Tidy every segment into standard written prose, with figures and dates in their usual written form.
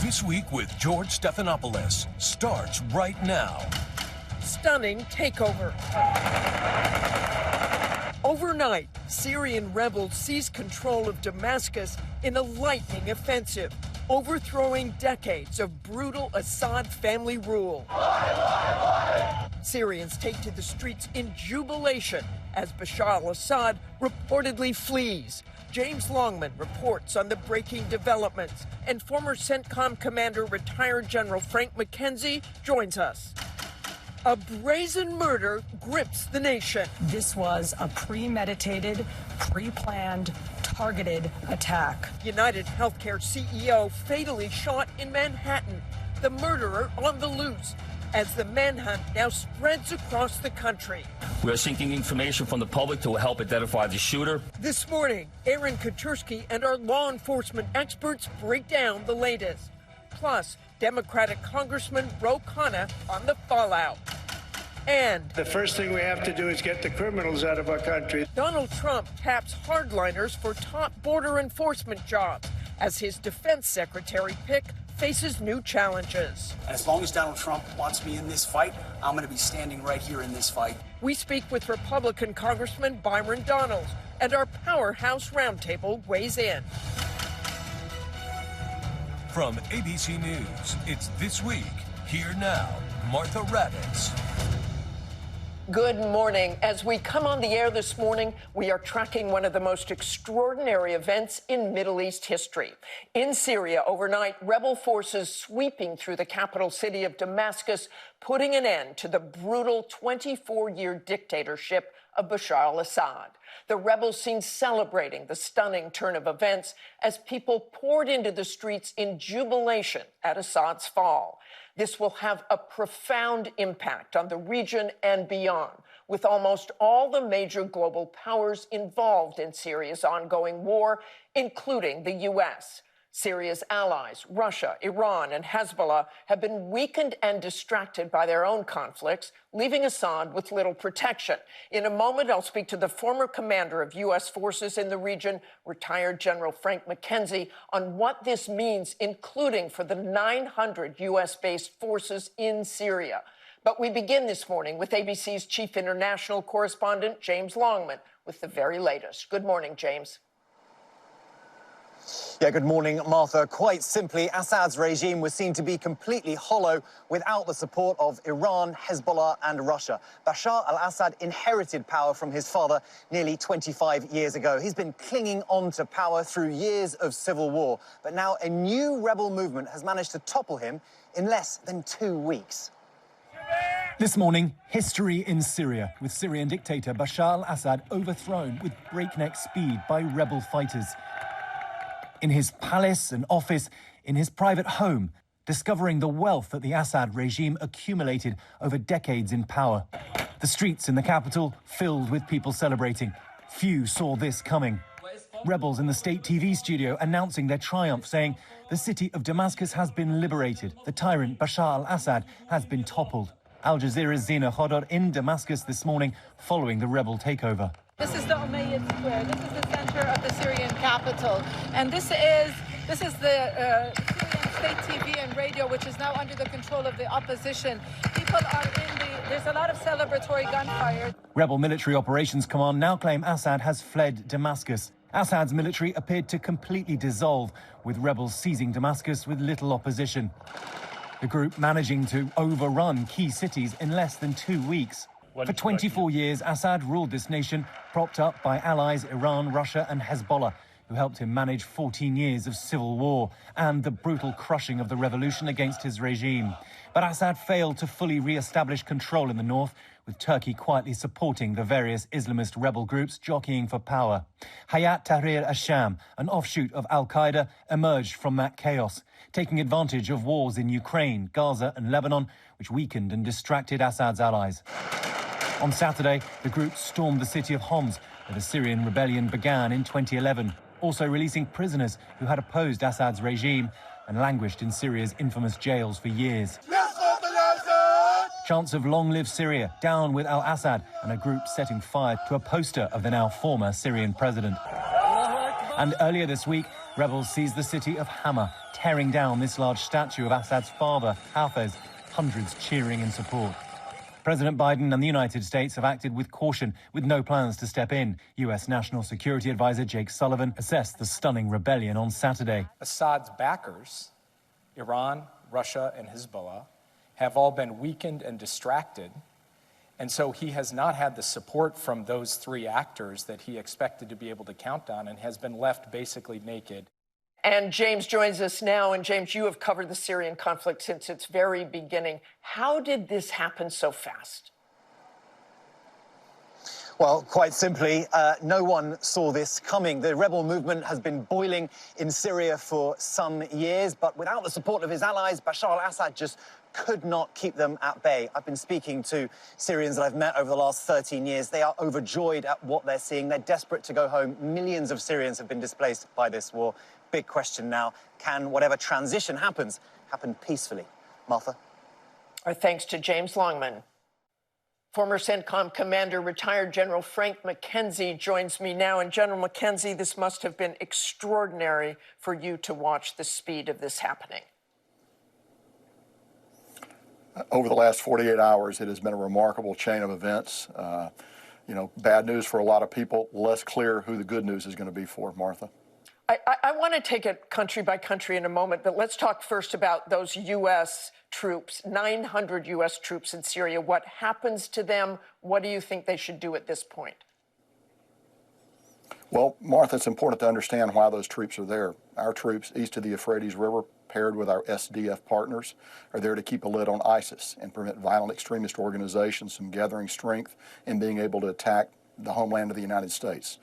This Week with George Stephanopoulos starts right now. Stunning takeover. Overnight, Syrian rebels seized control of Damascus in a lightning offensive, overthrowing decades of brutal Assad family rule. Syrians take to the streets in jubilation as Bashar al-Assad reportedly flees. James Longman reports on the breaking developments, and former CENTCOM commander retired General Frank McKenzie joins us. A brazen murder grips the nation. This was a premeditated, pre-planned, targeted attack. UnitedHealthcare CEO fatally shot in Manhattan. The murderer on the loose as the manhunt now spreads across the country. We are seeking information from the public to help identify the shooter. This morning, Aaron Katersky and our law enforcement experts break down the latest. Plus, Democratic Congressman Khanna on the fallout. And the first thing we have to do is get the criminals out of our country. Donald Trump taps hardliners for top border enforcement jobs as his defense secretary pick faces new challenges. As long as Donald Trump wants me in this fight, I'm going to be standing right here in this fight. We speak with Republican Congressman Byron Donalds, and our Powerhouse Roundtable weighs in. From ABC News, it's This Week. Here now, Martha Raddatz. Good morning. As we come on the air this morning, we are tracking one of the most extraordinary events in Middle East history. In Syria, overnight, rebel forces sweeping through the capital city of Damascus, putting an end to the brutal 24-year dictatorship of Bashar al-Assad. The rebels seen celebrating the stunning turn of events as people poured into the streets in jubilation at Assad's fall. This will have a profound impact on the region and beyond, with almost all the major global powers involved in Syria's ongoing war, including the U.S. Syria's allies, Russia, Iran, and Hezbollah, have been weakened and distracted by their own conflicts, leaving Assad with little protection. In a moment, I'll speak to the former commander of U.S. forces in the region, retired General Frank McKenzie, on what this means, including for the 900 U.S.-based forces in Syria. But we begin this morning with ABC's chief international correspondent, James Longman, with the very latest. Good morning, James. Yeah, good morning, Martha. Quite simply, Assad's regime was seen to be completely hollow without the support of Iran, Hezbollah and Russia. Bashar al-Assad inherited power from his father nearly 25 years ago. He's been clinging on to power through years of civil war. But now a new rebel movement has managed to topple him in less than 2 weeks. This morning, history in Syria, with Syrian dictator Bashar al-Assad overthrown with breakneck speed by rebel fighters. In his palace and office, in his private home, discovering the wealth that the Assad regime accumulated over decades in power. The streets in the capital filled with people celebrating. Few saw this coming. Rebels in the state TV studio announcing their triumph, saying the city of Damascus has been liberated. The tyrant Bashar al-Assad has been toppled. Al Jazeera's Zina Khodor in Damascus this morning following the rebel takeover. This is the Umayyad Square. This is the center of the Syrian capital. And this is the Syrian state TV and radio, which is now under the control of the opposition. People are there's a lot of celebratory gunfire. Rebel Military Operations Command now claim Assad has fled Damascus. Assad's military appeared to completely dissolve, with rebels seizing Damascus with little opposition. The group managing to overrun key cities in less than 2 weeks. For 24 years, Assad ruled this nation, propped up by allies Iran, Russia and Hezbollah, who helped him manage 14 years of civil war and the brutal crushing of the revolution against his regime. But Assad failed to fully re-establish control in the north, with Turkey quietly supporting the various Islamist rebel groups jockeying for power. Hayat Tahrir al-Sham, an offshoot of al-Qaeda, emerged from that chaos, taking advantage of wars in Ukraine, Gaza and Lebanon, which weakened and distracted Assad's allies. On Saturday, the group stormed the city of Homs, where the Syrian rebellion began in 2011, also releasing prisoners who had opposed Assad's regime and languished in Syria's infamous jails for years. Chants of "Long live Syria," "Down with al-Assad," and a group setting fire to a poster of the now former Syrian president. And earlier this week, Rebels seized the city of Hama, tearing down this large statue of Assad's father, Hafez, hundreds cheering in support. President Biden and the United States have acted with caution, with no plans to step in. U.S. National Security Advisor Jake Sullivan assessed the stunning rebellion on Saturday. Assad's backers, Iran, Russia, and Hezbollah, have all been weakened and distracted. And so he has not had the support from those three actors that he expected to be able to count on, and has been left basically naked. And James joins us now. And James, you have covered the Syrian conflict since its very beginning. How did this happen so fast? Well, quite simply, no one saw this coming. The rebel movement has been boiling in Syria for some years, but without the support of his allies, Bashar al-Assad just could not keep them at bay. I've been speaking to Syrians that I've met over the last 13 years. They are overjoyed at what they're seeing. They're desperate to go home. Millions of Syrians have been displaced by this war. Big question now, can whatever transition happens, happen peacefully? Martha? Our thanks to James Longman. Former CENTCOM commander, retired General Frank McKenzie, joins me now. And General McKenzie, this must have been extraordinary for you to watch the speed of this happening. Over the last 48 hours, it has been a remarkable chain of events. Bad news for a lot of people, less clear who the good news is going to be for, Martha. I want to take it country by country in a moment, but let's talk first about those U.S. troops, 900 U.S. troops in Syria. What happens to them? What do you think they should do at this point? Well, Martha, it's important to understand why those troops are there. Our troops east of the Euphrates River, paired with our SDF partners, are there to keep a lid on ISIS and prevent violent extremist organizations from gathering strength and being able to attack the homeland of the United States.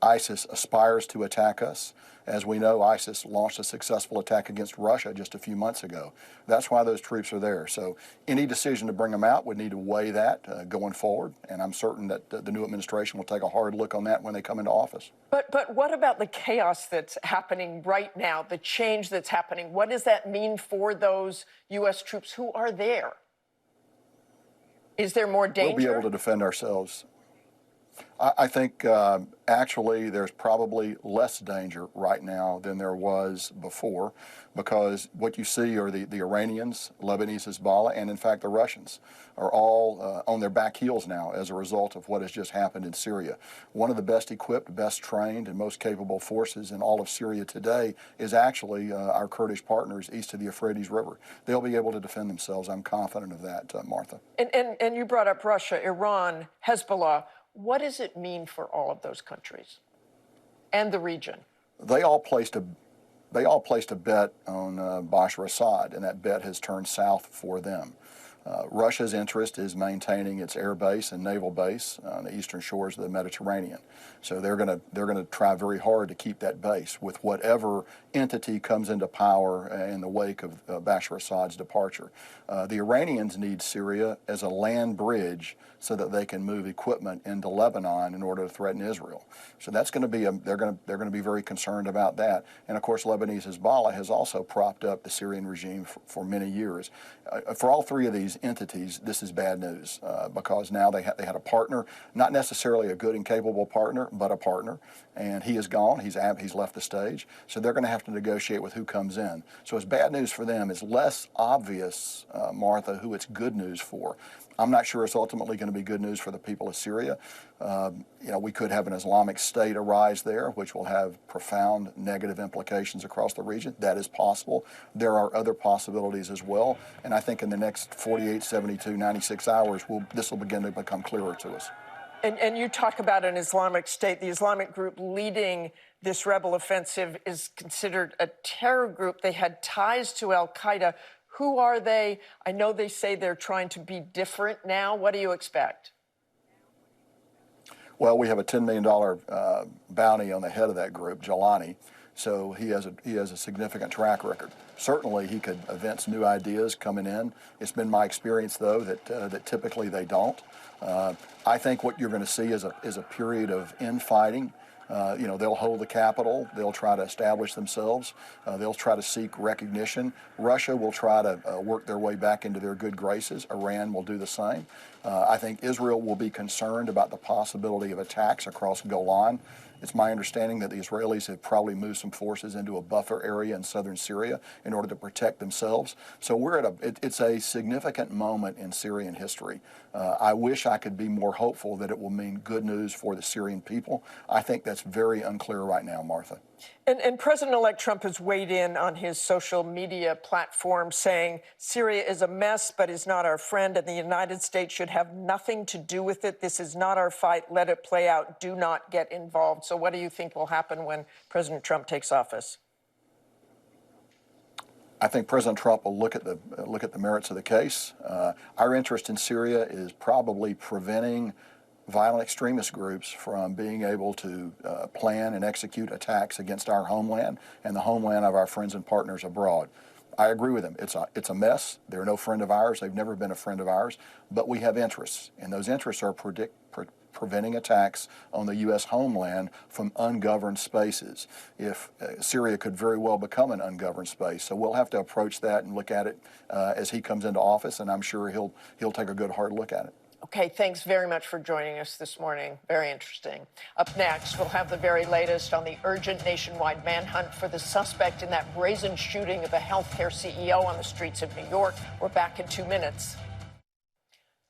ISIS aspires to attack us. As we know, ISIS launched a successful attack against Russia just a few months ago. That's why those troops are there. So any decision to bring them out would need to weigh that going forward, and I'm certain that the new administration will take a hard look on that when they come into office. But what about the chaos that's happening right now, the change that's happening? What does that mean for those U.S. troops who are there? Is there more danger? We'll be able to defend ourselves. I think actually there's probably less danger right now than there was before, because what you see are the Iranians, Lebanese Hezbollah, and in fact the Russians are all on their back heels now as a result of what has just happened in Syria. One of the best equipped, best trained, and most capable forces in all of Syria today is actually our Kurdish partners east of the Euphrates River. They'll be able to defend themselves. I'm confident of that, Martha. And you brought up Russia, Iran, Hezbollah. What does it mean for all of those countries and the region? They all placed a bet on Bashar Assad, and that bet has turned south for them. Russia's interest is maintaining its air base and naval base on the eastern shores of the Mediterranean. So they're going to try very hard to keep that base with whatever entity comes into power in the wake of Bashar Assad's departure. The Iranians need Syria as a land bridge so that they can move equipment into Lebanon in order to threaten Israel. So that's going to be they're going to be very concerned about that. And of course, Lebanese Hezbollah has also propped up the Syrian regime for many years. For all three of these entities, this is bad news because now they had a partner, not necessarily a good and capable partner, but a partner, and he is gone. He's left the stage. So they're going to have to negotiate with who comes in. So it's bad news for them. It's less obvious, Martha, who it's good news for. I'm not sure it's ultimately going to be good news for the people of Syria. We could have an Islamic State arise there, which will have profound negative implications across the region. That is possible. There are other possibilities as well. And I think in the next 48, 72, 96 hours, this will begin to become clearer to us. And you talk about an Islamic State. The Islamic group leading this rebel offensive is considered a terror group. They had ties to al-Qaeda. Who are they? I know they say they're trying to be different now. What do you expect? Well, we have a $10 million bounty on the head of that group, Jelani. So he has a significant track record. Certainly, he could evince new ideas coming in. It's been my experience, though, that typically they don't. I think what you're going to see is a period of infighting. They'll hold the capital. They'll try to establish themselves. They'll try to seek recognition. Russia will try to work their way back into their good graces. Iran will do the same. I think Israel will be concerned about the possibility of attacks across Golan It's my understanding that the Israelis have probably moved some forces into a buffer area in southern Syria in order to protect themselves. So we're at it's a significant moment in Syrian history. I wish I could be more hopeful that it will mean good news for the Syrian people. I think that's very unclear right now, Martha. And President-elect Trump has weighed in on his social media platform saying Syria is a mess but is not our friend and the United States should have nothing to do with it. This is not our fight. Let it play out. Do not get involved. So what do you think will happen when President Trump takes office? I think President Trump will look at the merits of the case. Our interest in Syria is probably preventing violent extremist groups from being able to plan and execute attacks against our homeland and the homeland of our friends and partners abroad. I agree with him. It's a mess. They're no friend of ours. They've never been a friend of ours. But we have interests, and those interests are preventing attacks on the U.S. homeland from ungoverned spaces. If Syria could very well become an ungoverned space, so we'll have to approach that and look at it as he comes into office, and I'm sure he'll take a good hard look at it. Okay, thanks very much for joining us this morning. Very interesting. Up next, we'll have the very latest on the urgent nationwide manhunt for the suspect in that brazen shooting of a healthcare CEO on the streets of New York. We're back in 2 minutes.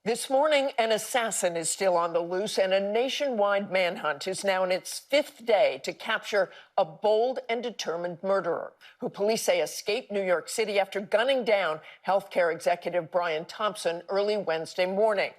This morning, an assassin is still on the loose, and a nationwide manhunt is now in its 5th day to capture a bold and determined murderer who police say escaped New York City after gunning down healthcare executive Brian Thompson early Wednesday morning.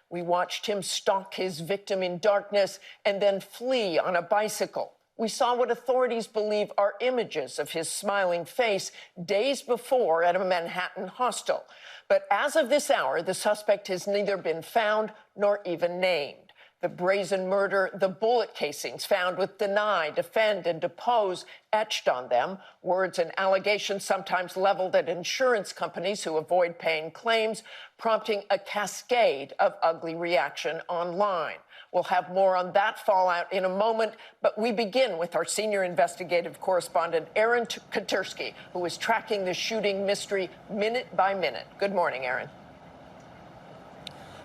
We watched him stalk his victim in darkness and then flee on a bicycle. We saw what authorities believe are images of his smiling face days before at a Manhattan hostel. But as of this hour, the suspect has neither been found nor even named. The brazen murder, the bullet casings found with deny, defend, and depose etched on them, words and allegations sometimes leveled at insurance companies who avoid paying claims, prompting a cascade of ugly reaction online. We'll have more on that fallout in a moment, but we begin with our senior investigative correspondent, Aaron Katersky, who is tracking the shooting mystery minute by minute. Good morning, Aaron.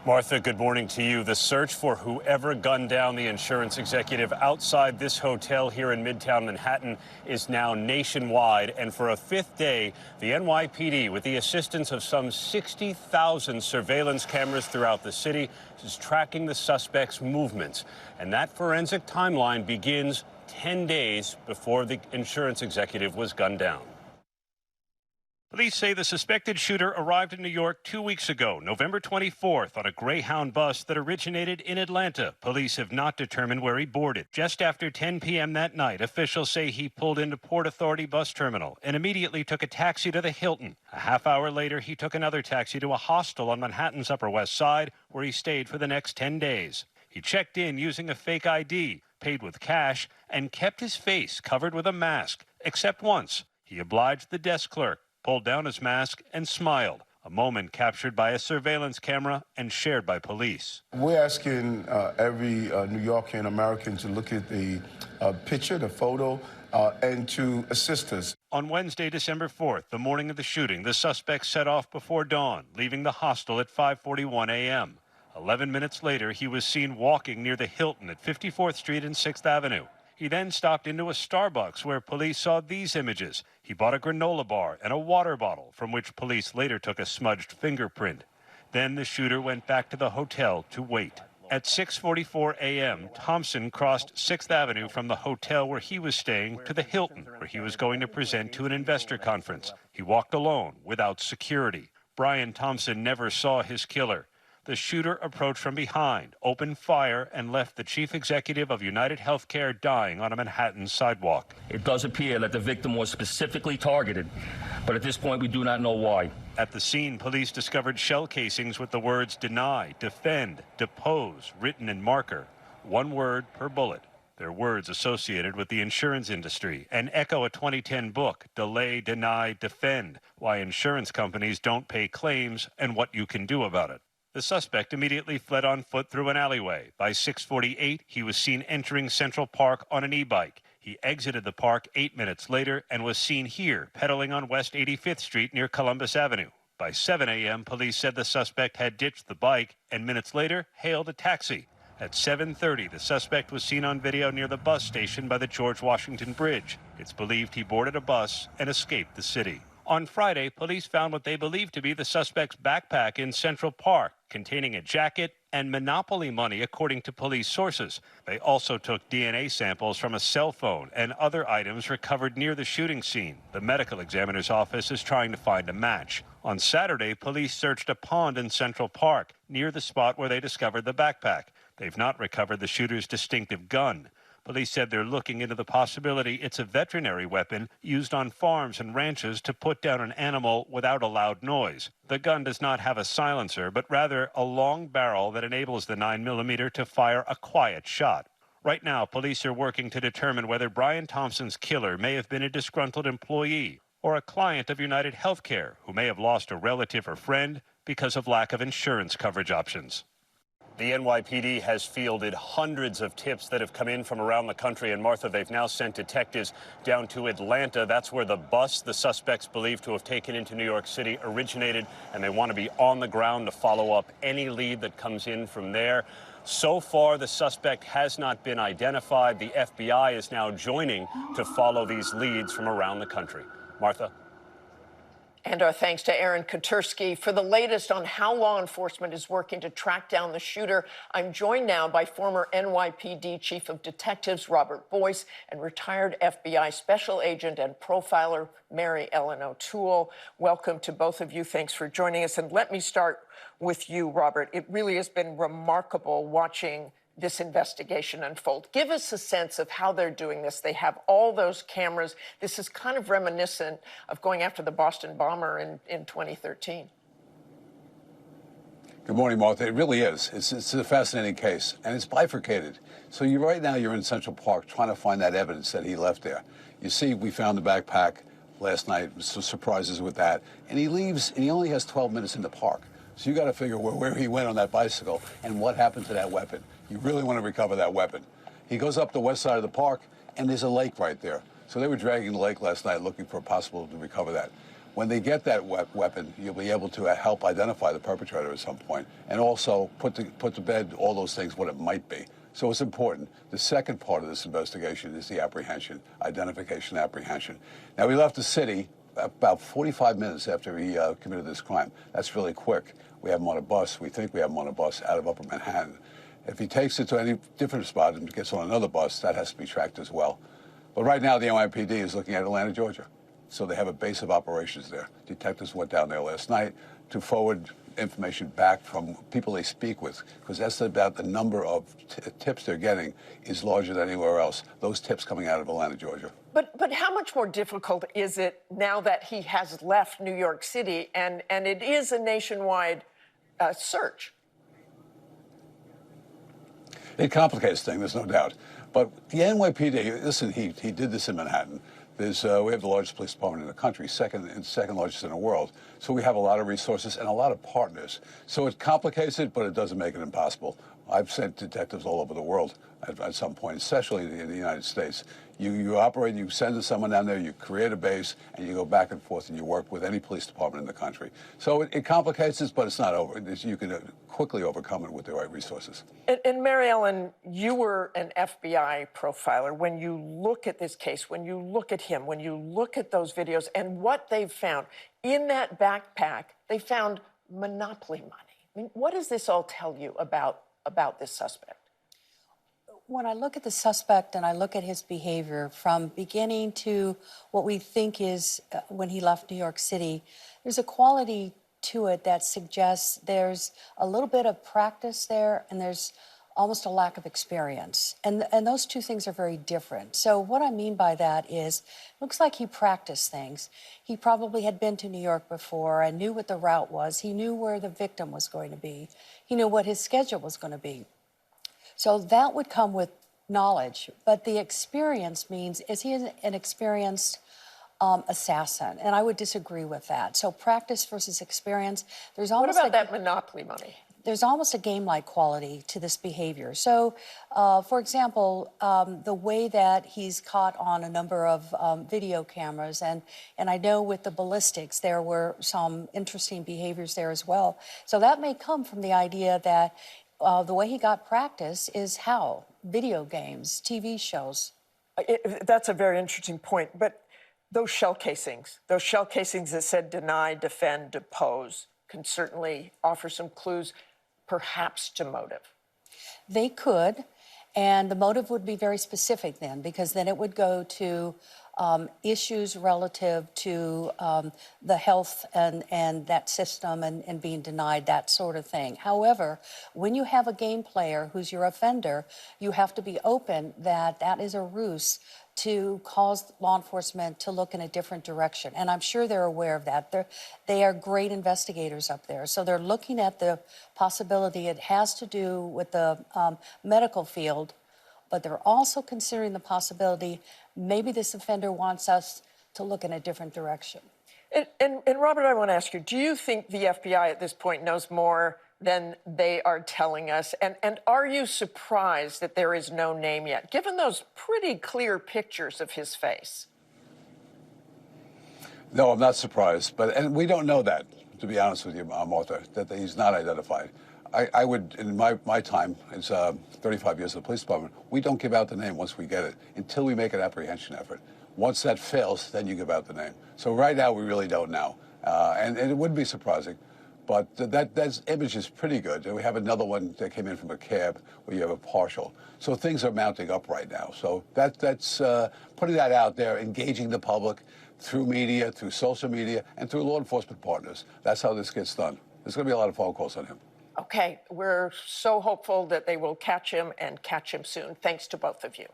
Martha, good morning to you. The search for whoever gunned down the insurance executive outside this hotel here in Midtown Manhattan is now nationwide. And for a 5th day, the NYPD, with the assistance of some 60,000 surveillance cameras throughout the city, is tracking the suspect's movements. And that forensic timeline begins 10 days before the insurance executive was gunned down. Police say the suspected shooter arrived in New York 2 weeks ago, November 24th, on a Greyhound bus that originated in Atlanta. Police have not determined where he boarded. Just after 10 p.m. that night, officials say he pulled into Port Authority bus terminal and immediately took a taxi to the Hilton. A half hour later, he took another taxi to a hostel on Manhattan's Upper West Side, where he stayed for the next 10 days. He checked in using a fake ID, paid with cash, and kept his face covered with a mask, except once. He obliged the desk clerk, pulled down his mask, and smiled, a moment captured by a surveillance camera and shared by police. We're asking every New Yorker and American to look at the picture, the photo, and to assist us. On Wednesday, December 4th, the morning of the shooting, the suspect set off before dawn, leaving the hostel at 5:41 a.m. 11 minutes later, he was seen walking near the Hilton at 54th Street and 6th Avenue. He then stopped into a Starbucks where police saw these images. He bought a granola bar and a water bottle, from which police later took a smudged fingerprint. Then the shooter went back to the hotel to wait. At 6:44 a.m., Thompson crossed 6th Avenue from the hotel where he was staying to the Hilton, where he was going to present to an investor conference. He walked alone, without security. Brian Thompson never saw his killer. The shooter approached from behind, opened fire, and left the chief executive of UnitedHealthcare dying on a Manhattan sidewalk. It does appear that the victim was specifically targeted, but at this point we do not know why. At the scene, police discovered shell casings with the words deny, defend, depose written in marker. One word per bullet. They're words associated with the insurance industry and echo a 2010 book, Delay, Deny, Defend, Why Insurance Companies Don't Pay Claims and What You Can Do About It. The suspect immediately fled on foot through an alleyway. By 6:48, he was seen entering Central Park on an e-bike. He exited the park 8 minutes later and was seen here pedaling on West 85th Street near Columbus Avenue. By 7 a.m., police said the suspect had ditched the bike and minutes later hailed a taxi. At 7:30, the suspect was seen on video near the bus station by the George Washington Bridge. It's believed he boarded a bus and escaped the city. On Friday, police found what they believe to be the suspect's backpack in Central Park, containing a jacket and Monopoly money, according to police sources. They also took DNA samples from a cell phone and other items recovered near the shooting scene. The medical examiner's office is trying to find a match. On Saturday, police searched a pond in Central Park, near the spot where they discovered the backpack. They've not recovered the shooter's distinctive gun. Police said they're looking into the possibility it's a veterinary weapon used on farms and ranches to put down an animal without a loud noise. The gun does not have a silencer, but rather a long barrel that enables the 9mm to fire a quiet shot. Right now, police are working to determine whether Brian Thompson's killer may have been a disgruntled employee or a client of UnitedHealthcare who may have lost a relative or friend because of lack of insurance coverage options. The NYPD has fielded hundreds of tips that have come in from around the country. And Martha, they've now sent detectives down to Atlanta. That's where the bus the suspects believed to have taken into New York City originated. And they want to be on the ground to follow up any lead that comes in from there. So far, the suspect has not been identified. The FBI is now joining to follow these leads from around the country. Martha? And our thanks to Aaron Katersky. For the latest on how law enforcement is working to track down the shooter, I'm joined now by former NYPD Chief of Detectives Robert Boyce and retired FBI Special Agent and Profiler Mary Ellen O'Toole. Welcome to both of you. Thanks for joining us. And let me start with you, Robert. It really has been remarkable watching this investigation unfold. Give us a sense of how they're doing this. They have all those cameras. This is kind of reminiscent of going after the Boston bomber in 2013. Good morning, Martha. It really is. It's a fascinating case, and it's bifurcated. So right now you're in Central Park trying to find that evidence that he left there. You see, we found the backpack last night, some surprises with that, and he leaves, and he only has 12 minutes in the park. So you got to figure where he went on that bicycle and what happened to that weapon. You really want to recover that weapon. He goes up the west side of the park, and there's a lake right there. So they were dragging the lake last night looking for a possible to recover that. When they get that weapon, you'll be able to help identify the perpetrator at some point and also put to bed all those things, what it might be. So it's important. The second part of this investigation is the apprehension, identification, apprehension. Now, we left the city about 45 minutes after he committed this crime. That's really quick. We have him on a bus. We think we have him on a bus out of Upper Manhattan. If he takes it to any different spot and gets on another bus, that has to be tracked as well. But right now, the NYPD is looking at Atlanta, Georgia. So they have a base of operations there. Detectives went down there last night to forward information back from people they speak with, because that's about the number of tips they're getting is larger than anywhere else. Those tips coming out of Atlanta, Georgia. But how much more difficult is it now that he has left New York City and it is a nationwide search? It complicates things, there's no doubt. But the NYPD, listen, he did this in Manhattan. We have the largest police department in the country, second largest in the world. So we have a lot of resources and a lot of partners. So it complicates it, but it doesn't make it impossible. I've sent detectives all over the world at some point, especially in the United States. You operate, you send someone down there, you create a base, and you go back and forth and you work with any police department in the country. So it complicates it, but it's not over. You can quickly overcome it with the right resources. And Mary Ellen, you were an FBI profiler. When you look at this case, when you look at him, when you look at those videos and what they've found, in that backpack, they found Monopoly money. I mean, what does this all tell you about this suspect? When I look at the suspect and I look at his behavior from beginning to what we think is when he left New York City, there's a quality to it that suggests there's a little bit of practice there and there's almost a lack of experience. And those two things are very different. So what I mean by that is, it looks like he practiced things. He probably had been to New York before and knew what the route was. He knew where the victim was going to be. He knew what his schedule was going to be. So that would come with knowledge. But the experience means, is he an experienced assassin? And I would disagree with that. So practice versus experience. There's almost what about that Monopoly money? There's almost a game-like quality to this behavior. So, for example, the way that he's caught on a number of video cameras, and I know with the ballistics, there were some interesting behaviors there as well. So that may come from the idea that the way he got practice is how? Video games, TV shows. That's a very interesting point. But those shell casings that said deny, defend, depose, can certainly offer some clues, perhaps to motive. They could, and the motive would be very specific then, because then it would go to issues relative to the health and that system and being denied, that sort of thing. However, when you have a game player who's your offender, you have to be open that that is a ruse to cause law enforcement to look in a different direction. And I'm sure they're aware of that. They are great investigators up there. So they're looking at the possibility it has to do with the medical field, but they're also considering the possibility maybe this offender wants us to look in a different direction. And Robert, I want to ask you, do you think the FBI at this point knows more than they are telling us? And are you surprised that there is no name yet, given those pretty clear pictures of his face? No, I'm not surprised. And we don't know that, to be honest with you, Martha, that he's not identified. I would, in my time, it's 35 years in the police department, we don't give out the name once we get it until we make an apprehension effort. Once that fails, then you give out the name. So right now, we really don't know. And it would be surprising. But that image is pretty good. We have another one that came in from a cab where you have a partial. So things are mounting up right now. So that's putting that out there, engaging the public through media, through social media, and through law enforcement partners. That's how this gets done. There's going to be a lot of phone calls on him. Okay, we're so hopeful that they will catch him and catch him soon. Thanks to both of you.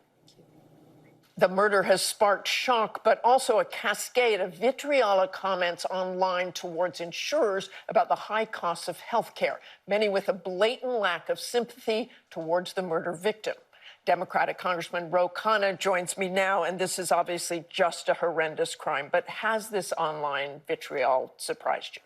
The murder has sparked shock, but also a cascade of vitriolic comments online towards insurers about the high costs of health care, many with a blatant lack of sympathy towards the murder victim. Democratic Congressman Khanna joins me now, and this is obviously just a horrendous crime. But has this online vitriol surprised you?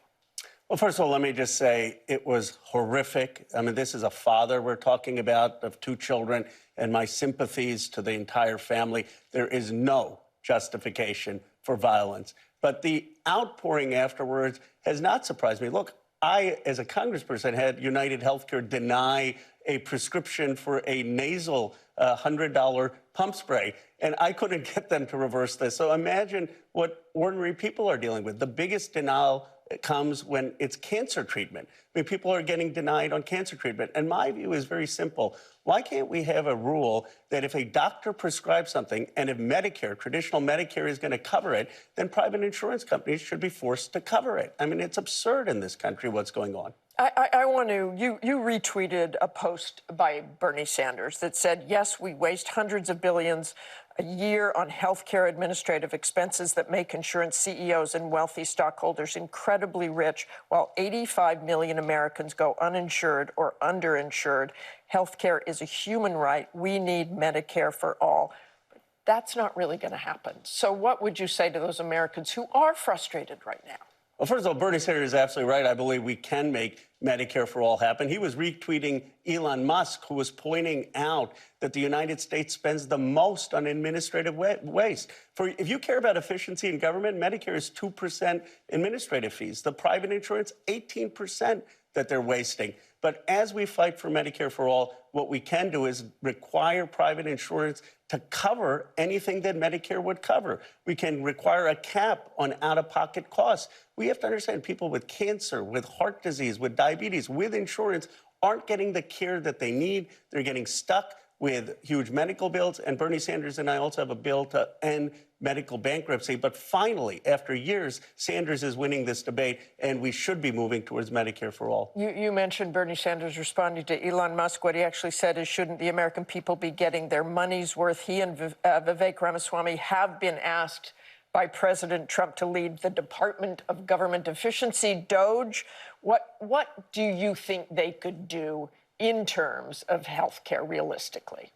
Well, first of all, let me just say it was horrific. I mean, this is a father we're talking about of 2 children, and my sympathies to the entire family. There is no justification for violence. But the outpouring afterwards has not surprised me. Look, I, as a congressperson, had UnitedHealthcare deny a prescription for a nasal $100 pump spray, and I couldn't get them to reverse this. So imagine what ordinary people are dealing with. The biggest denial comes when it's cancer treatment. I mean, people are getting denied on cancer treatment. And my view is very simple. Why can't we have a rule that if a doctor prescribes something and if Medicare, traditional Medicare, is going to cover it, then private insurance companies should be forced to cover it? I mean, it's absurd in this country what's going on. I want to, you retweeted a post by Bernie Sanders that said, yes, we waste hundreds of billions a year on healthcare administrative expenses that make insurance CEOs and wealthy stockholders incredibly rich, while 85 million Americans go uninsured or underinsured. Healthcare is a human right. We need Medicare for all. But that's not really going to happen. So what would you say to those Americans who are frustrated right now? Well, first of all, Bernie Sanders is absolutely right. I believe we can make Medicare for all happen. He was retweeting Elon Musk, who was pointing out that the United States spends the most on administrative waste. If you care about efficiency in government, Medicare is 2% administrative fees. The private insurance, 18% that they're wasting. But as we fight for Medicare for all, what we can do is require private insurance to cover anything that Medicare would cover. We can require a cap on out-of-pocket costs. We have to understand people with cancer, with heart disease, with diabetes, with insurance aren't getting the care that they need. They're getting stuck with huge medical bills. And Bernie Sanders and I also have a bill to end medical bankruptcy. But finally, after years, Sanders is winning this debate, and we should be moving towards Medicare for all. You mentioned Bernie Sanders responding to Elon Musk. What he actually said is, shouldn't the American people be getting their money's worth? He and Vivek Ramaswamy have been asked by President Trump to lead the Department of Government Efficiency, DOGE. What do you think they could do in terms of health care realistically?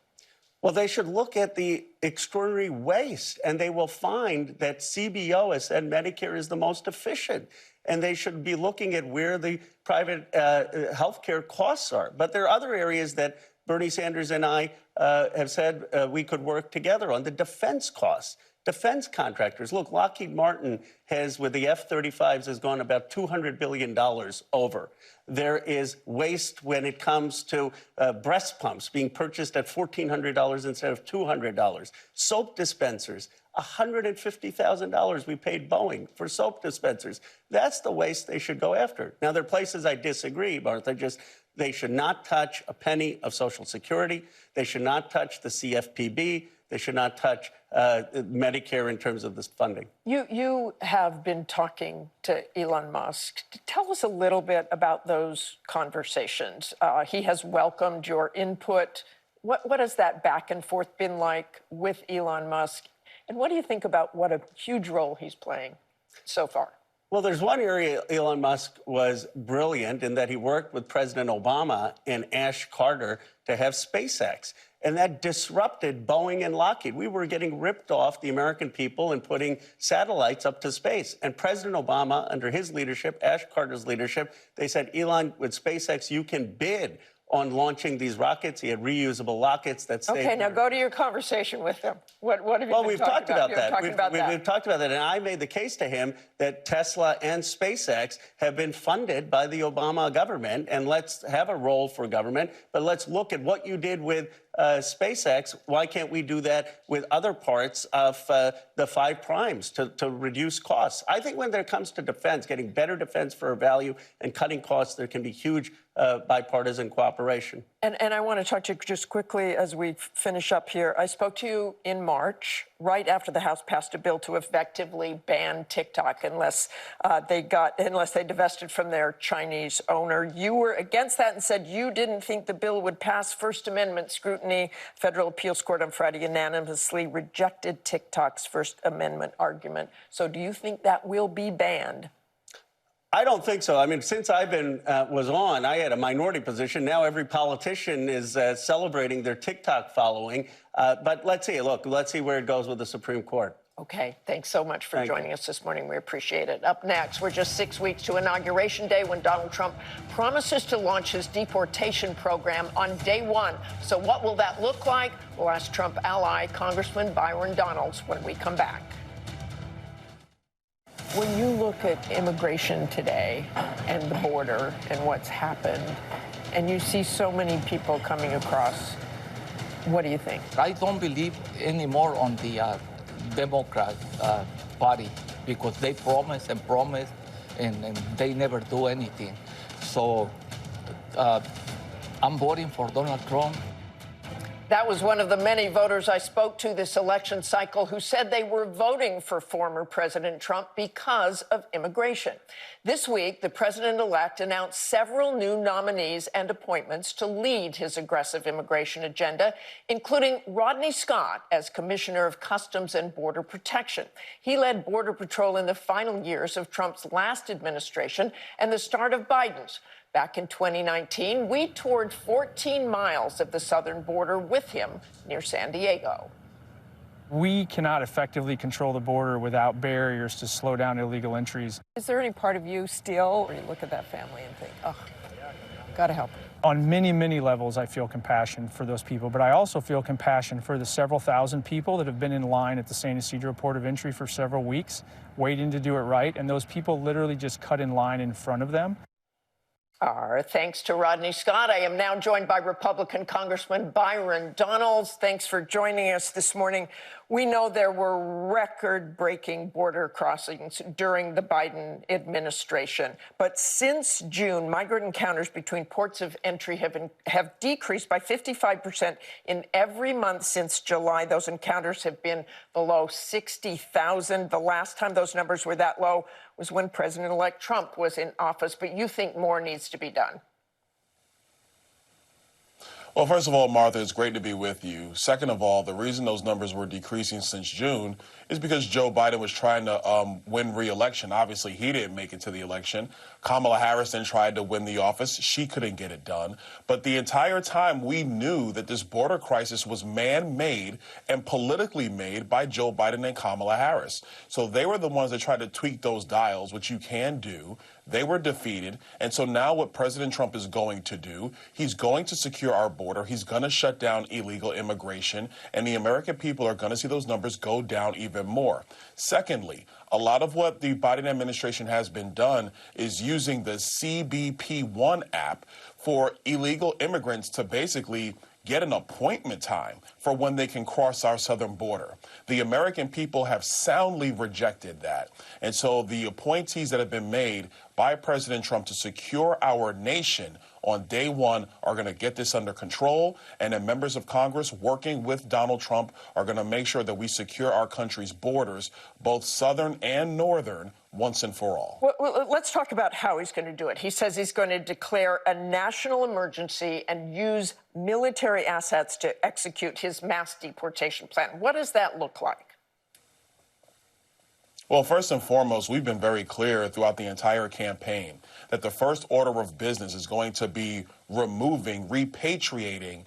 Well, they should look at the extraordinary waste, and they will find that CBO has said Medicare is the most efficient, and they should be looking at where the private health care costs are. But there are other areas that Bernie Sanders and I have said we could work together on. The defense costs. Defense contractors. Look, Lockheed Martin has, with the F-35s, has gone about $200 billion over. There is waste when it comes to breast pumps being purchased at $1,400 instead of $200. Soap dispensers, $150,000 we paid Boeing for soap dispensers. That's the waste they should go after. Now, there are places I disagree, Martha. They should not touch a penny of Social Security. They should not touch the CFPB. They should not touch Medicare in terms of this funding. You have been talking to Elon Musk. Tell us a little bit about those conversations. He has welcomed your input. What has that back and forth been like with Elon Musk? And what do you think about what a huge role he's playing so far? Well, there's one area Elon Musk was brilliant in that he worked with President Obama and Ash Carter to have SpaceX. And that disrupted Boeing and Lockheed. We were getting ripped off, the American people, and putting satellites up to space. And President Obama, under his leadership, Ash Carter's leadership, they said, Elon, with SpaceX, you can bid on launching these rockets. He had reusable rockets that stayed. Okay, now go to your conversation with him. What have you been we've talked about that. We've talked about that, and I made the case to him that Tesla and SpaceX have been funded by the Obama government, and let's have a role for government, but let's look at what you did with SpaceX. Why can't we do that with other parts of the 5 primes to reduce costs? I think when it comes to defense, getting better defense for our value and cutting costs, there can be huge bipartisan cooperation. And I want to talk to you just quickly as we finish up here. I spoke to you in March, right after the House passed a bill to effectively ban TikTok unless they divested from their Chinese owner. You were against that and said you didn't think the bill would pass First Amendment scrutiny. Federal Appeals Court on Friday unanimously rejected TikTok's First Amendment argument. So do you think that will be banned? I don't think so. I mean, since I've been was on, I had a minority position. Now every politician is celebrating their TikTok following. But let's see. Look, let's see where it goes with the Supreme Court. Okay. Thanks so much for joining us this morning. We appreciate it. Up next, we're just 6 weeks to Inauguration Day when Donald Trump promises to launch his deportation program on day 1. So what will that look like? We'll ask Trump ally Congressman Byron Donalds when we come back. When you look at immigration today and the border and what's happened, and you see so many people coming across, what do you think? I don't believe anymore on the Democrat Party because they promise and promise and they never do anything. So I'm voting for Donald Trump. That was one of the many voters I spoke to this election cycle who said they were voting for former President Trump because of immigration. This week, the president-elect announced several new nominees and appointments to lead his aggressive immigration agenda, including Rodney Scott as Commissioner of Customs and Border Protection. He led Border Patrol in the final years of Trump's last administration and the start of Biden's. Back in 2019, we toured 14 miles of the southern border with him near San Diego. We cannot effectively control the border without barriers to slow down illegal entries. Is there any part of you still, where you look at that family and think, oh, gotta help? On many, many levels, I feel compassion for those people, but I also feel compassion for the several thousand people that have been in line at the San Ysidro port of entry for several weeks, waiting to do it right, and those people literally just cut in line in front of them. Our thanks to Rodney Scott. I am now joined by Republican Congressman Byron Donalds. Thanks for joining us this morning. We know there were record-breaking border crossings during the Biden administration. But since June, migrant encounters between ports of entry have decreased by 55% in every month since July. Those encounters have been below 60,000. The last time those numbers were that low was when President-elect Trump was in office. But you think more needs to be done? Well, first of all, Martha, it's great to be with you. Second of all, the reason those numbers were decreasing since June is because Joe Biden was trying to win re-election. Obviously, he didn't make it to the election. Kamala Harris then tried to win the office. She couldn't get it done. But the entire time, we knew that this border crisis was man-made and politically made by Joe Biden and Kamala Harris. So they were the ones that tried to tweak those dials, which you can do. They were defeated. And so now what President Trump is going to do, he's going to secure our border. border. He's going to shut down illegal immigration, and the American people are going to see those numbers go down even more. Secondly, a lot of what the Biden administration has been done is using the CBP-1 app for illegal immigrants to basically get an appointment time for when they can cross our southern border. The American people have soundly rejected that. And so the appointees that have been made by President Trump to secure our nation on day one are going to get this under control. And then members of Congress working with Donald Trump are going to make sure that we secure our country's borders, both southern and northern, once and for all. Well, let's talk about how he's going to do it. He says he's going to declare a national emergency and use military assets to execute his mass deportation plan. What does that look like? Well, first and foremost, we've been very clear throughout the entire campaign that the first order of business is going to be removing, repatriating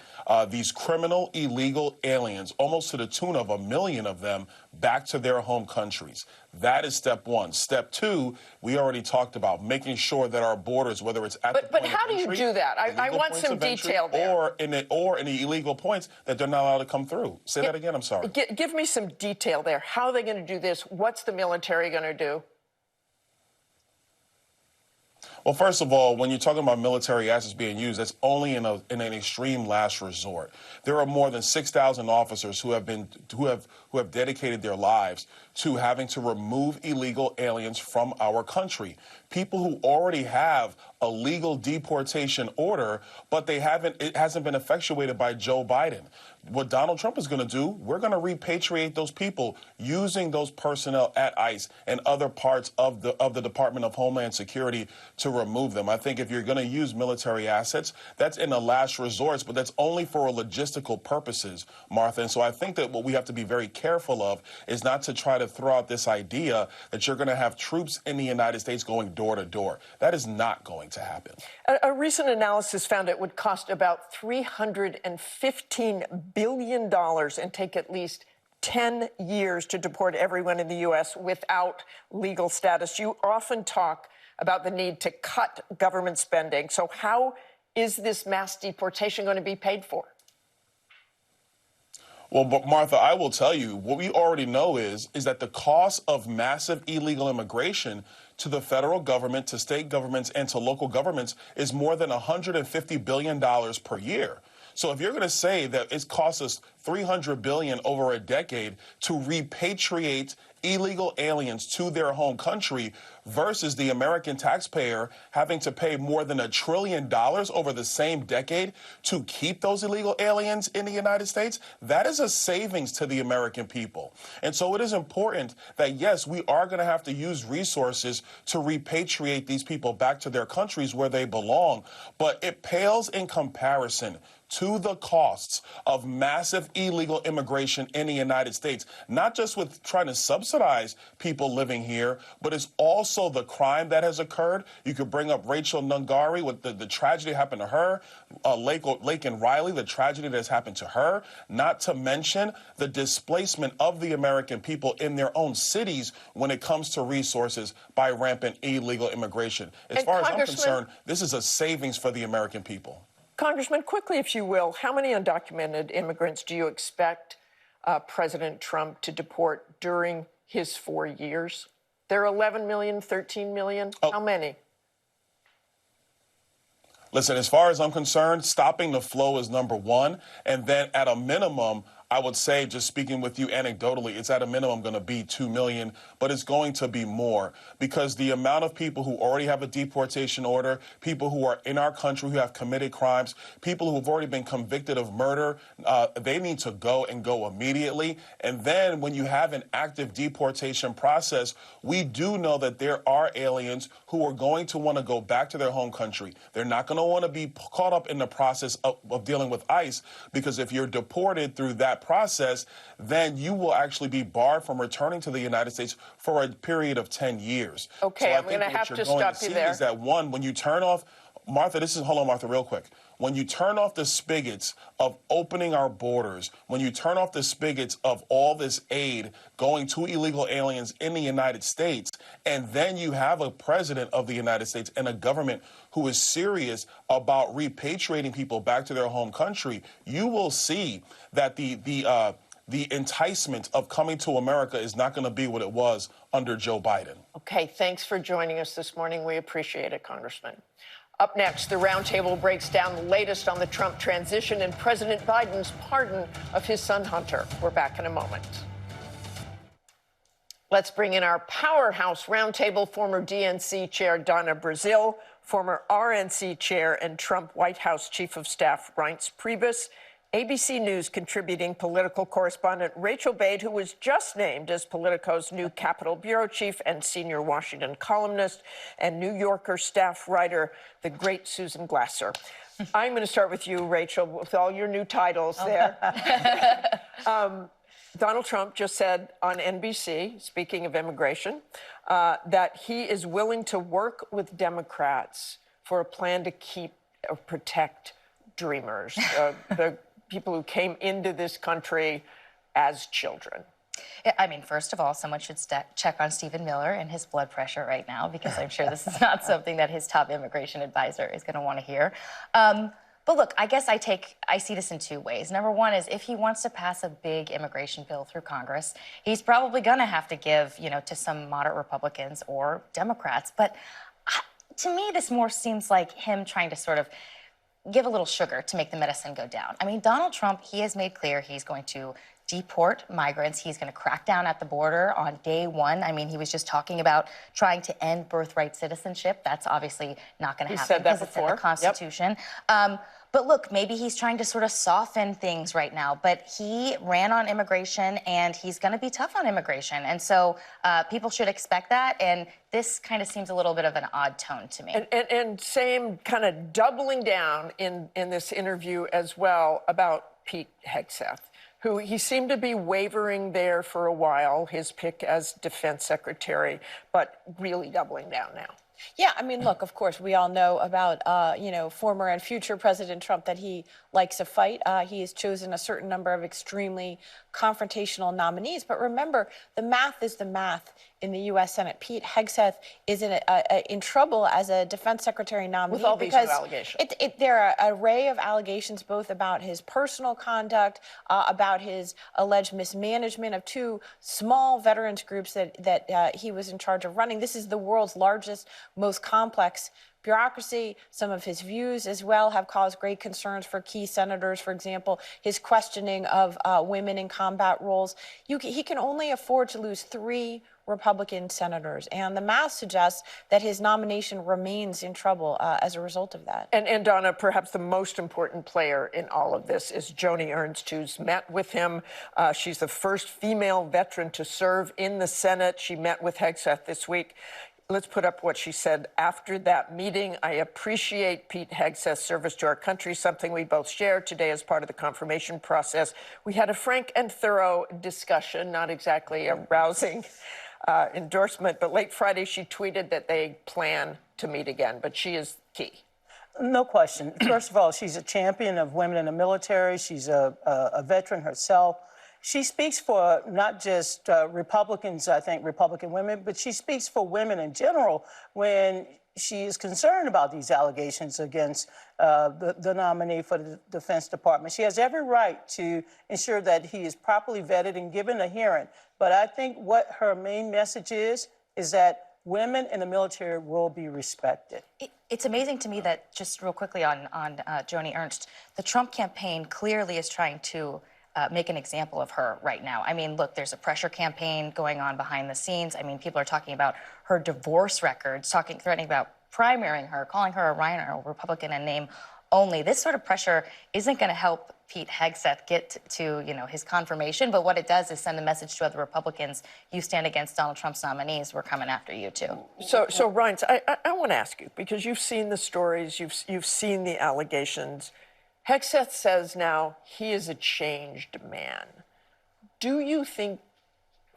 these criminal, illegal aliens, almost to the tune of 1 million of them, back to their home countries. That is step one. Step two, we already talked about making sure that our borders, whether it's at the point But how of do entry, you do that? I want some detail there. Or in the illegal points that they're not allowed to come through. Say that again, I'm sorry. Give me some detail there. How are they going to do this? What's the military going to do? Well, first of all, when you're talking about military assets being used, that's only in an extreme last resort. There are more than 6,000 officers who have dedicated their lives to having to remove illegal aliens from our country. People who already have a legal deportation order, but it hasn't been effectuated by Joe Biden. What Donald Trump is going to do, we're going to repatriate those people using those personnel at ICE and other parts of the Department of Homeland Security to remove them. I think if you're going to use military assets, that's in the last resort, but that's only for logistical purposes, Martha. And so I think that what we have to be very careful of is not to try to throw out this idea that you're going to have troops in the United States going door to door. That is not going to happen. A recent analysis found it would cost about $315 billion and take at least 10 years to deport everyone in the U.S. without legal status. You often talk about the need to cut government spending. So how is this mass deportation going to be paid for? Well, but Martha, I will tell you, what we already know is that the cost of massive illegal immigration to the federal government, to state governments, and to local governments is more than $150 billion per year. So if you're going to say that it costs us $300 billion over a decade to repatriate illegal aliens to their home country versus the American taxpayer having to pay more than $1 trillion over the same decade to keep those illegal aliens in the United States, that is a savings to the American people. And so it is important that, yes, we are going to have to use resources to repatriate these people back to their countries where they belong, but it pales in comparison to the costs of massive illegal immigration in the United States, not just with trying to subsidize people living here, but it's also the crime that has occurred. You could bring up Rachel Nungari with the tragedy that happened to her, Lake and Riley, the tragedy that has happened to her, not to mention the displacement of the American people in their own cities when it comes to resources by rampant illegal immigration. As far as I'm concerned, this is a savings for the American people. Congressman, quickly, if you will, how many undocumented immigrants do you expect President Trump to deport during his 4 years? There are 11 million, 13 million. How many? Listen, as far as I'm concerned, stopping the flow is number one. And then at a minimum, I would say, just speaking with you anecdotally, it's at a minimum going to be 2 million, but it's going to be more because the amount of people who already have a deportation order, people who are in our country who have committed crimes, people who have already been convicted of murder, they need to go and go immediately. And then when you have an active deportation process, we do know that there are aliens who are going to want to go back to their home country. They're not going to want to be caught up in the process of dealing with ICE, because if you're deported through that process, then you will actually be barred from returning to the United States for a period of 10 years. Okay, so I'm going to have to stop you there. Is that one, when you turn off Martha, hold on, Martha, real quick. When you turn off the spigots of opening our borders, when you turn off the spigots of all this aid going to illegal aliens in the United States, and then you have a president of the United States and a government who is serious about repatriating people back to their home country, you will see that the enticement of coming to America is not going to be what it was under Joe Biden. Okay, thanks for joining us this morning. We appreciate it, Congressman. Up next, the roundtable breaks down the latest on the Trump transition and President Biden's pardon of his son Hunter. We're back in a moment. Let's bring in our powerhouse roundtable, former DNC Chair Donna Brazile, former RNC Chair and Trump White House Chief of Staff Reince Priebus, ABC News contributing political correspondent Rachael Bade, who was just named as Politico's new Capitol Bureau Chief and senior Washington columnist, and New Yorker staff writer, the great Susan Glasser. I'm going to start with you, Rachael, with all your new titles there. Donald Trump just said on NBC, speaking of immigration, that he is willing to work with Democrats for a plan to keep or protect dreamers, the people who came into this country as children. I mean, first of all, someone should check on Stephen Miller and his blood pressure right now, because I'm sure this is not something that his top immigration advisor is going to want to hear. But look, I guess I see this in two ways. Number one is if he wants to pass a big immigration bill through Congress, he's probably going to have to give, to some moderate Republicans or Democrats. But to me, this more seems like him trying to sort of give a little sugar to make the medicine go down. I mean, Donald Trump, he has made clear he's going to deport migrants. He's going to crack down at the border on day one. I mean, he was just talking about trying to end birthright citizenship. That's obviously not going to happen because it's in the Constitution. Yep. But look, maybe he's trying to sort of soften things right now. But he ran on immigration, and he's going to be tough on immigration. And so people should expect that. And this kind of seems a little bit of an odd tone to me. And same kind of doubling down in this interview as well about Pete Hegseth, who he seemed to be wavering there for a while, his pick as defense secretary, but really doubling down now. Yeah, I mean, look, of course, we all know about, former and future President Trump, that he likes a fight. He has chosen a certain number of extremely confrontational nominees. But remember, the math is the math in the U.S. Senate. Pete Hegseth is in trouble as a defense secretary nominee. With all these new allegations. There are an array of allegations, both about his personal conduct, about his alleged mismanagement of two small veterans groups that he was in charge of running. This is the world's largest, most complex bureaucracy. Some of his views as well have caused great concerns for key senators. For example, his questioning of women in combat roles. He can only afford to lose 3 Republican senators, and the math suggests that his nomination remains in trouble as a result of that. And Donna, perhaps the most important player in all of this is Joni Ernst, who's met with him. She's the first female veteran to serve in the Senate. She met with Hegseth this week. Let's put up what she said after that meeting. I appreciate Pete Hegseth's service to our country, something we both share today as part of the confirmation process. We had a frank and thorough discussion, not exactly a rousing endorsement, but late Friday she tweeted that they plan to meet again, but she is key. No question. First of all, she's a champion of women in the military. She's a veteran herself. She speaks for not just Republicans, I think, Republican women, but she speaks for women in general when she is concerned about these allegations against the nominee for the Defense Department. She has every right to ensure that he is properly vetted and given a hearing. But I think what her main message is that women in the military will be respected. It's amazing to me that, just real quickly on Joni Ernst, the Trump campaign clearly is trying to make an example of her right now. I mean, look, there's a pressure campaign going on behind the scenes. I mean, people are talking about her divorce records, threatening about primarying her, calling her a Rhino Republican in name only. This sort of pressure isn't going to help Pete Hegseth get to, his confirmation, but what it does is send a message to other Republicans: you stand against Donald Trump's nominees, we're coming after you too. So Reince, I want to ask you, because you've seen the stories, you've seen the allegations. Hegseth says now he is a changed man. Do you think,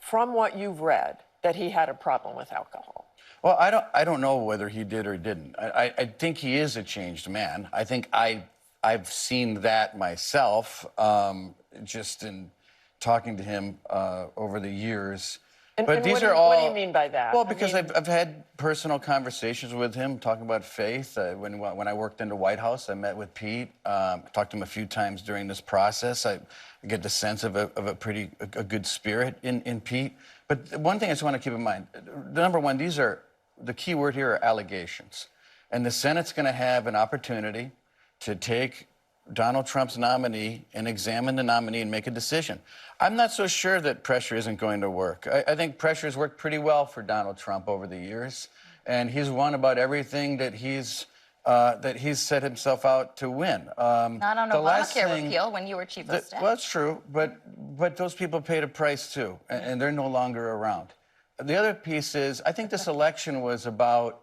from what you've read, that he had a problem with alcohol? Well, I don't know whether he did or didn't. I think he is a changed man. I think I've seen that myself, just in talking to him over the years. But these are all. What do you mean by that? Well, because I've had personal conversations with him, talking about faith. When I worked in the White House, I met with Pete. Talked to him a few times during this process. I get the sense of a good spirit in Pete. But one thing I just want to keep in mind: number one, the key word here are allegations, and the Senate's going to have an opportunity to take Donald Trump's nominee and examine the nominee and make a decision. I'm not so sure that pressure isn't going to work. I think pressure has worked pretty well for Donald Trump over the years, and he's won about everything that he's set himself out to win. Not on Obamacare repeal when you were chief of staff. Well, that's true, but those people paid a price too, and they're no longer around. The other piece is, I think this election was about,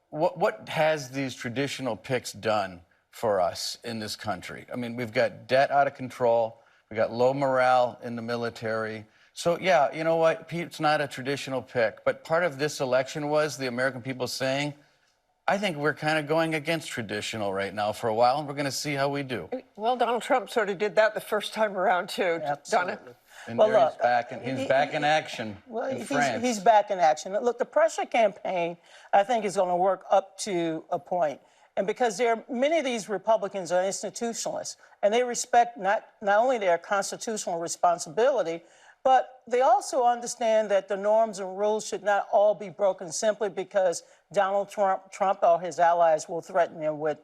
what has these traditional picks done for us in this country? I mean, we've got debt out of control. We've got low morale in the military. So, yeah, you know what? Pete's not a traditional pick. But part of this election was the American people saying, I think we're kind of going against traditional right now for a while, and we're going to see how we do. Well, Donald Trump sort of did that the first time around, too. Absolutely. Donna? And well, look, he's back in action in France. He's back in action. Look, the pressure campaign, I think, is going to work up to a point. And because many of these Republicans are institutionalists, and they respect not only their constitutional responsibility, but they also understand that the norms and rules should not all be broken simply because Donald Trump or his allies will threaten him with,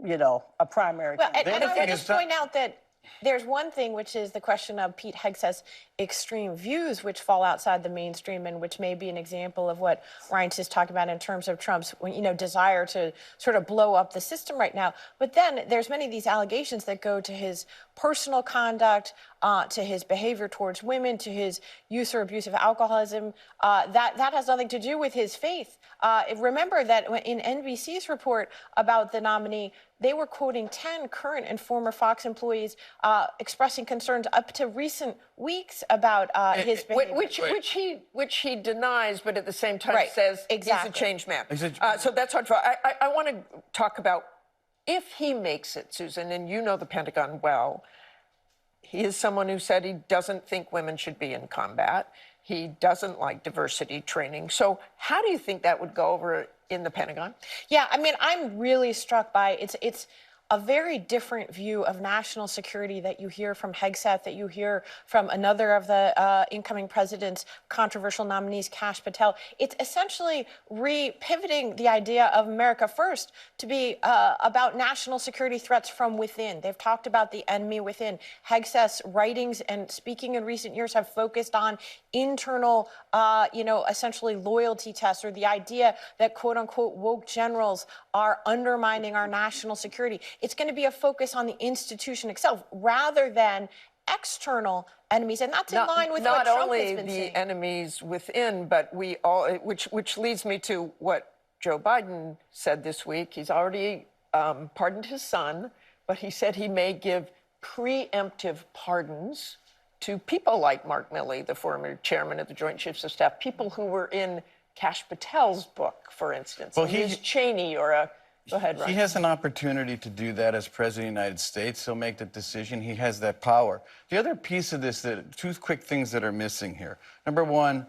a primary. Well, and I would just point out that there's one thing, which is the question of Pete Hegseth's extreme views, which fall outside the mainstream and which may be an example of what Reince is talking about in terms of Trump's, desire to sort of blow up the system right now. But then there's many of these allegations that go to his personal conduct, to his behavior towards women, to his use or abuse of alcoholism. That has nothing to do with his faith. Remember that in NBC's report about the nominee, they were quoting 10 current and former Fox employees expressing concerns up to recent weeks about his behavior. Which he denies, but at the same time says he's a changed man. So that's hard. I want to talk about if he makes it, Susan, and you know the Pentagon well. He is someone who said he doesn't think women should be in combat. He doesn't like diversity training. So how do you think that would go over in the Pentagon? Yeah, I mean, I'm really struck by it's a very different view of national security that you hear from Hegseth, that you hear from another of the incoming president's controversial nominees, Kash Patel. It's essentially pivoting the idea of America First to be about national security threats from within. They've talked about the enemy within. Hegseth's writings and speaking in recent years have focused on internal, essentially loyalty tests, or the idea that quote unquote woke generals are undermining our national security. It's going to be a focus on the institution itself rather than external enemies, and that's in line with what Trump has been saying. Not only the enemies within, but we all, which leads me to what Joe Biden said this week. He's already pardoned his son, but he said he may give preemptive pardons to people like Mark Milley, the former chairman of the Joint Chiefs of Staff, people who were in Kash Patel's book, for instance. Well, Liz Cheney or a... Go ahead, Ryan. He has an opportunity to do that as President of the United States. He'll make the decision. He has that power. The other piece of this, two quick things that are missing here. Number one,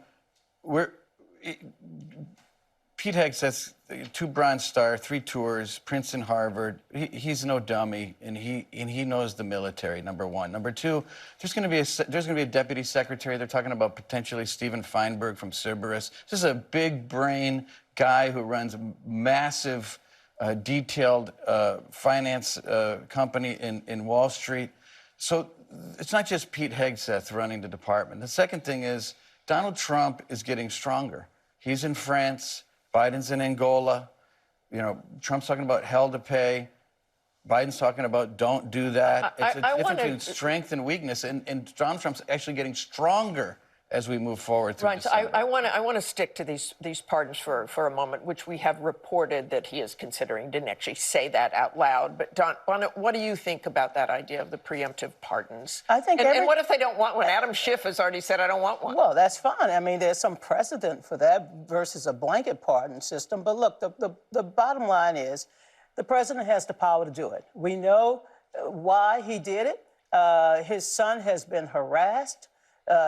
Pete Hegseth, 2 Bronze Star, 3 tours, Princeton, Harvard. He's no dummy, and he knows the military. Number one. Number two, there's going to be a deputy secretary. They're talking about potentially Stephen Feinberg from Cerberus. This is a big brain guy who runs a massive, detailed finance company in Wall Street. So it's not just Pete Hegseth running the department. The second thing is Donald Trump is getting stronger. He's in France. Biden's in Angola. Trump's talking about hell to pay. Biden's talking about don't do that. It's a difference between strength and weakness. And Donald Trump's actually getting stronger as we move forward through Right. So I want to stick to these pardons for a moment, which we have reported that he is considering. Didn't actually say that out loud, but Donna, what do you think about that idea of the preemptive pardons? I think. And what if they don't want one? Adam Schiff has already said, "I don't want one." Well, that's fine. I mean, there's some precedent for that versus a blanket pardon system. But look, the bottom line is, the president has the power to do it. We know why he did it. His son has been harassed.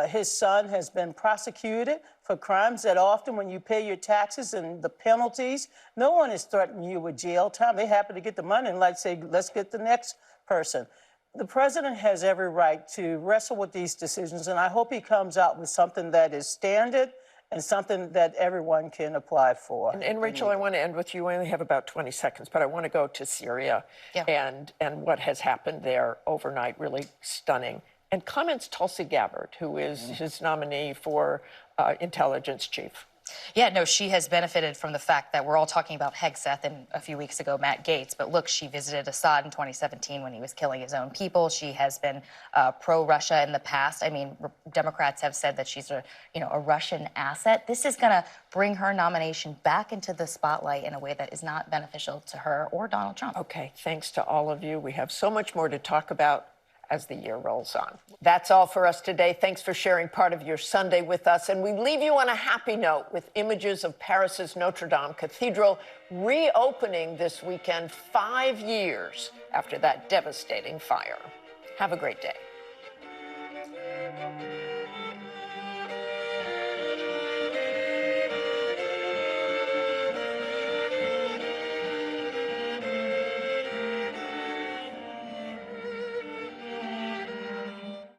His son has been prosecuted for crimes that often, when you pay your taxes and the penalties, no one is threatening you with jail time. They happen to get the money and say, let's get the next person. The president has every right to wrestle with these decisions, and I hope he comes out with something that is standard and something that everyone can apply for. And Rachel, I want to end with you. We only have about 20 seconds, but I want to go to Syria and what has happened there overnight, really stunning. And comments Tulsi Gabbard, who is his nominee for intelligence chief. Yeah, no, she has benefited from the fact that we're all talking about Hegseth and a few weeks ago Matt Gaetz. But look, she visited Assad in 2017 when he was killing his own people. She has been pro-Russia in the past. I mean, Democrats have said that she's a Russian asset. This is going to bring her nomination back into the spotlight in a way that is not beneficial to her or Donald Trump. Okay, thanks to all of you. We have so much more to talk about as the year rolls on. That's all for us today. Thanks for sharing part of your Sunday with us. And we leave you on a happy note with images of Paris's Notre Dame Cathedral reopening this weekend 5 years after that devastating fire. Have a great day.